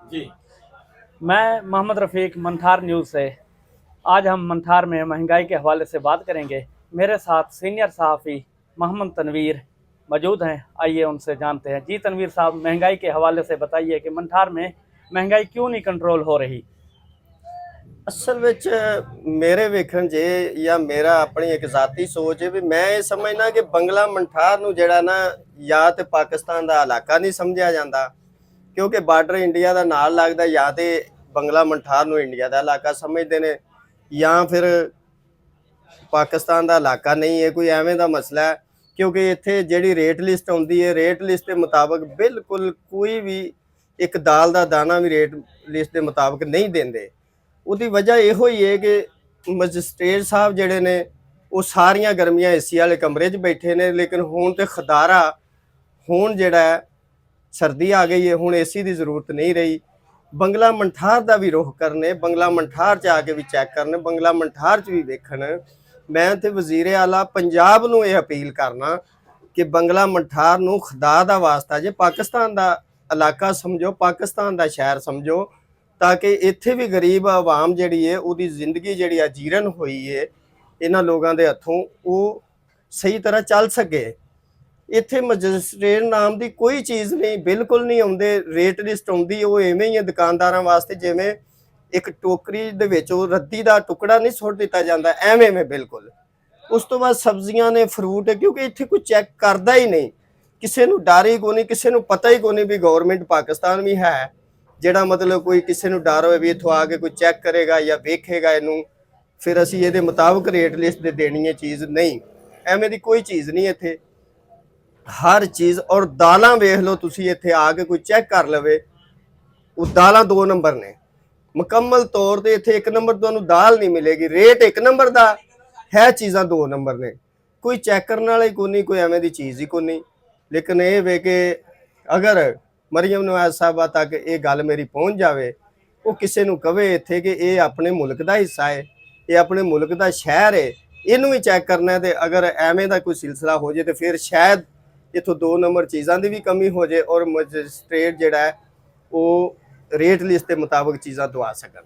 जी। मैं मोहम्मद रफ़ीक मंथार न्यूज़ से। आज हम मंथार में महंगाई के हवाले से बात करेंगे। मेरे साथ सीनियर सहाफ़ी मोहम्मद तनवीर मौजूद हैं। आइए उनसे जानते हैं। जी तनवीर साहब, महंगाई के हवाले से बताइए कि मंथार में महंगाई क्यों नहीं कंट्रोल हो रही। असल विच मेरे वेखण जे या मेरा अपनी एक ज़ाती सोच है भी मैं ये समझना कि बंगला मंठार नूं जिहड़ा ना या ते पाकिस्तान दा इलाका नहीं समझिया जांदा क्योंकि बार्डर इंडिया दा नाल लगदा, या ते बंगला मंठार नूं इंडिया दा इलाका समझदे ने या फिर पाकिस्तान दा इलाका नहीं है। कोई एवें दा मसला है क्योंकि इत्थे जिहड़ी रेट लिस्ट आउंदी है, रेट लिस्ट के मुताबिक बिल्कुल कोई भी एक दाल दा दाना भी रेट लिस्ट के मुताबिक नहीं देंदे। ਉਹਦੀ ਵਜ੍ਹਾ ਇਹੋ ਹੀ ਹੈ ਕਿ ਮੈਜਿਸਟ੍ਰੇਟ ਸਾਹਿਬ ਜਿਹੜੇ ਨੇ ਉਹ ਸਾਰੀਆਂ ਗਰਮੀਆਂ ਏਸੀ ਵਾਲੇ ਕਮਰੇ 'ਚ ਬੈਠੇ ਨੇ, ਲੇਕਿਨ ਹੁਣ ਤੇ ਖਦਾਰਾ ਹੁਣ ਜਿਹੜਾ ਸਰਦੀ ਆ ਗਈ ਹੈ, ਹੁਣ ਏਸੀ ਦੀ ਜ਼ਰੂਰਤ ਨਹੀਂ ਰਹੀ। ਬੰਗਲਾ ਮੰਠਾਰ ਦਾ ਵੀ ਰੁਖ ਕਰਨੇ, ਬੰਗਲਾ ਮੰਠਾਰ 'ਚ ਆ ਕੇ ਵੀ ਚੈੱਕ ਕਰਨ, ਬੰਗਲਾ ਮੰਠਾਰ 'ਚ ਵੀ ਵੇਖਣ। ਮੈਂ ਤੇ ਵਜ਼ੀਰ ਆਲਾ ਪੰਜਾਬ ਨੂੰ ਇਹ ਅਪੀਲ ਕਰਨਾ ਕਿ ਬੰਗਲਾ ਮੰਠਾਰ ਨੂੰ ਖੁਦਾ ਦਾ ਵਾਸਤਾ ਜੇ ਪਾਕਿਸਤਾਨ ਦਾ ਇਲਾਕਾ ਸਮਝੋ, ਪਾਕਿਸਤਾਨ ਦਾ ਸ਼ਹਿਰ ਸਮਝੋ, ਤਾਂ ਕਿ ਇੱਥੇ ਵੀ ਗਰੀਬ ਆਵਾਮ ਜਿਹੜੀ ਹੈ ਉਹਦੀ ਜ਼ਿੰਦਗੀ ਜਿਹੜੀ ਆ ਜੀਰਨ ਹੋਈ ਹੈ ਇਹਨਾਂ ਲੋਕਾਂ ਦੇ ਹੱਥੋਂ ਉਹ ਸਹੀ ਤਰ੍ਹਾਂ ਚੱਲ ਸਕੇ। ਇੱਥੇ ਮੈਜਿਸਟ੍ਰੇਟ ਨਾਮ ਦੀ ਕੋਈ ਚੀਜ਼ ਨਹੀਂ, ਬਿਲਕੁਲ ਨਹੀਂ ਆਉਂਦੇ। ਰੇਟ ਲਿਸਟ ਆਉਂਦੀ ਉਹ ਐਵੇਂ ਹੀ ਹੈ ਦੁਕਾਨਦਾਰਾਂ ਵਾਸਤੇ, ਜਿਵੇਂ ਇੱਕ ਟੋਕਰੀ ਦੇ ਵਿੱਚ ਉਹ ਰੱਦੀ ਦਾ ਟੁਕੜਾ ਨਹੀਂ ਸੁੱਟ ਦਿੱਤਾ ਜਾਂਦਾ, ਐਵੇਂ ਬਿਲਕੁਲ। ਉਸ ਤੋਂ ਬਾਅਦ ਸਬਜ਼ੀਆਂ ਨੇ, ਫਰੂਟ ਹੈ, ਕਿਉਂਕਿ ਇੱਥੇ ਕੋਈ ਚੈੱਕ ਕਰਦਾ ਹੀ ਨਹੀਂ। ਕਿਸੇ ਨੂੰ ਡਰ ਹੀ ਕੋਈ ਨਹੀਂ, ਕਿਸੇ ਨੂੰ ਪਤਾ ਹੀ ਕੋਈ ਨਹੀਂ ਵੀ ਗੌਰਮੈਂਟ ਪਾਕਿਸਤਾਨ ਵੀ ਹੈ ਜਿਹੜਾ ਮਤਲਬ ਕੋਈ ਕਿਸੇ ਨੂੰ ਡਰ ਹੋਵੇ ਵੀ ਇੱਥੋਂ ਆ ਕੇ ਕੋਈ ਚੈੱਕ ਕਰੇਗਾ ਜਾਂ ਵੇਖੇਗਾ ਇਹਨੂੰ ਫਿਰ ਅਸੀਂ ਇਹਦੇ ਮੁਤਾਬਕ ਰੇਟ ਲਿਸਟ ਦੇ ਦੇਣੀ ਹੈ ਚੀਜ਼। ਨਹੀਂ, ਐਵੇਂ ਦੀ ਕੋਈ ਚੀਜ਼ ਨਹੀਂ ਇੱਥੇ। ਹਰ ਚੀਜ਼ ਔਰ ਦਾਲਾਂ ਵੇਖ ਲਓ ਤੁਸੀਂ, ਇੱਥੇ ਆ ਕੇ ਕੋਈ ਚੈੱਕ ਕਰ ਲਵੇ, ਉਹ ਦਾਲਾਂ 2 ਨੰਬਰ ਨੇ ਮੁਕੰਮਲ ਤੌਰ ਤੇ। ਇੱਥੇ 1 ਨੰਬਰ ਤੁਹਾਨੂੰ ਦਾਲ ਨਹੀਂ ਮਿਲੇਗੀ, ਰੇਟ 1 ਨੰਬਰ ਦਾ ਹੈ, ਚੀਜ਼ਾਂ 2 ਨੰਬਰ ਨੇ। ਕੋਈ ਚੈੱਕ ਕਰਨ ਵਾਲਾ ਹੀ ਕੋਈ ਨਹੀਂ, ਕੋਈ ਐਵੇਂ ਦੀ ਚੀਜ਼ ਹੀ ਕੋਈ ਨਹੀਂ। ਲੇਕਿਨ ਇਹ ਵੇ ਕਿ ਅਗਰ ਮਰੀਮ ਨਵਾਜ਼ ਸਾਹਿਬਾ ਤੱਕ ਇਹ ਗੱਲ ਮੇਰੀ ਪਹੁੰਚ ਜਾਵੇ, ਉਹ ਕਿਸੇ ਨੂੰ ਕਵੇ ਇੱਥੇ ਕਿ ਇਹ ਆਪਣੇ ਮੁਲਕ ਦਾ ਹਿੱਸਾ ਹੈ, ਇਹ ਆਪਣੇ ਮੁਲਕ ਦਾ ਸ਼ਹਿਰ ਹੈ, ਇਹਨੂੰ ਵੀ ਚੈੱਕ ਕਰਨਾ। ਤੇ ਅਗਰ ਐਵੇਂ ਦਾ ਕੋਈ ਸਿਲਸਿਲਾ ਹੋ ਜੇ ਤੇ ਫਿਰ ਸ਼ਾਇਦ ਇੱਥੋਂ 2 ਨੰਬਰ ਚੀਜ਼ਾਂ ਦੀ ਵੀ ਕਮੀ ਹੋ ਜੇ ਔਰ ਮੈਜਿਸਟ੍ਰੇਟ ਜਿਹੜਾ ਹੈ ਉਹ ਰੇਟ ਲਿਸਟ ਦੇ ਮੁਤਾਬਕ ਚੀਜ਼ਾਂ ਦਵਾ ਸਕਣ।